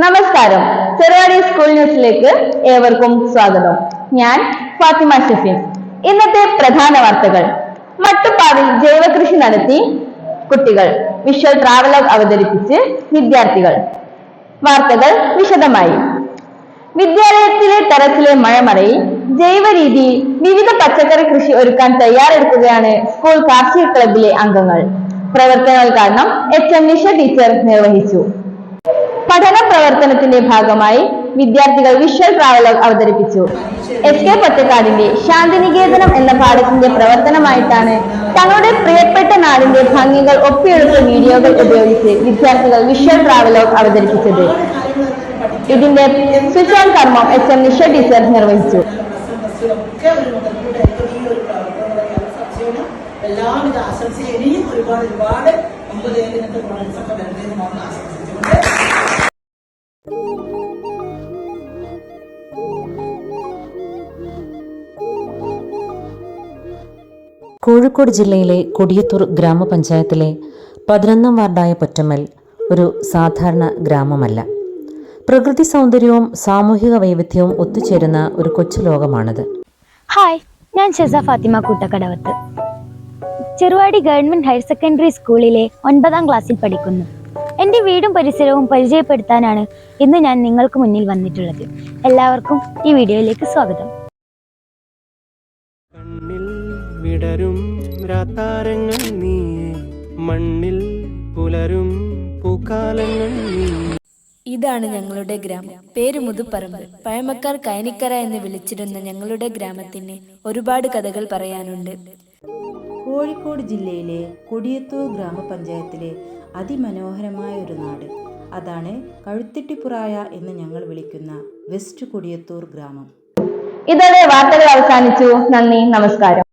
നമസ്കാരം. ചെറുവാടി സ്കൂൾ ന്യൂസിലേക്ക് ഏവർക്കും സ്വാഗതം. ഞാൻ ഫാത്തിമ ഷഫീൻ. ഇന്നത്തെ പ്രധാന വാർത്തകൾ. മട്ടുപ്പാവിൽ ജൈവകൃഷി നടത്തി കുട്ടികൾ, വിഷ്വൽ ട്രാവലോഗ് അവതരിപ്പിച്ച് വിദ്യാർത്ഥികൾ. വാർത്തകൾ വിശദമായി. വിദ്യാലയത്തിലെ ടെറസിലെ മഴമറയിൽ ജൈവ രീതിയിൽ വിവിധ പച്ചക്കറി കൃഷി ഒരുക്കാൻ തയ്യാറെടുക്കുകയാണ് സ്കൂൾ കാർഷിക ക്ലബിലെ അംഗങ്ങൾ. പ്രവർത്തനോദ്ഘാടനം HM നിഷ ടീച്ചർ നിർവഹിച്ചു. പഠന പ്രവർത്തനത്തിന്റെ ഭാഗമായി വിദ്യാർത്ഥികൾ വിഷ്വൽ ട്രാവലോഗ് അവതരിപ്പിച്ചു. SK പൊറ്റക്കാടിന്റെ ശാന്തിനികേതനം എന്ന പാഠത്തിന്റെ പ്രവർത്തനമായിട്ടാണ് തങ്ങളുടെ പ്രിയപ്പെട്ട നാടിന്റെ ഭംഗികൾ ഒപ്പിയെടുത്ത വീഡിയോകൾ ഉപയോഗിച്ച് വിദ്യാർത്ഥികൾ വിഷ്വൽ ട്രാവലോഗ് അവതരിപ്പിച്ചത്. ഇതിന്റെ സ്വിച്ച് ഓൺ കർമ്മം HM നിഷ ടീച്ചർ നിർവഹിച്ചു. എല്ലാവിധ ആശംസയും ഇനിയും ഒരുപാട് ഇന്നത്തെ പ്രോഗ്രാംസൊക്കെ വരുന്നതിനുമാണ് ആശംസിച്ചുകൊണ്ട് കോഴിക്കോട് ജില്ലയിലെ കൊടിയത്തൂർ ഗ്രാമപഞ്ചായത്തിലെ 11ാം വാർഡായ പൊറ്റമ്മൽ ഒരു സാധാരണ ഗ്രാമമല്ല. പ്രകൃതി സൗന്ദര്യവും സാമൂഹിക വൈവിധ്യവും ഒത്തുചേരുന്ന ഒരു കൊച്ചു ലോകമാണത്. ഹായ്, ഞാൻ Sheza Fathima Koottakkadavath. Cheruvadi government higher secondary സ്കൂളിലെ 9ാം ക്ലാസ്സിൽ പഠിക്കുന്നു. എൻ്റെ വീടും പരിസരവും പരിചയപ്പെടുത്താനാണ് ഇന്ന് ഞാൻ നിങ്ങൾക്ക് മുന്നിൽ വന്നിട്ടുള്ളത്. എല്ലാവർക്കും ഈ വീഡിയോയിലേക്ക് സ്വാഗതം. കണ്ണിൽ വിടരും രാത്താരങ്ങൾ നീ, മണ്ണിൽ പുലരും പൂക്കാലങ്ങൾ നീ. ഇതാണ് ഞങ്ങളുടെ ഗ്രാമം. പേര് മുതുപ്പറമ്പ്. പഴമക്കാർ കയനിക്കര എന്ന് വിളിച്ചിരുന്ന ഞങ്ങളുടെ ഗ്രാമത്തിന് ഒരുപാട് കഥകൾ പറയാനുണ്ട്. കോഴിക്കോട് ജില്ലയിലെ കൊടിയത്തൂർ ഗ്രാമപഞ്ചായത്തിലെ അതിമനോഹരമായ ഒരു നാട്. അതാണ് കഴുത്തിട്ടിപ്പുറായ എന്ന് ഞങ്ങൾ വിളിക്കുന്ന വെസ്റ്റ് കൊടിയത്തൂർ ഗ്രാമം. ഇതോടെ വാർത്തകൾ അവസാനിച്ചു. നന്ദി, നമസ്കാരം.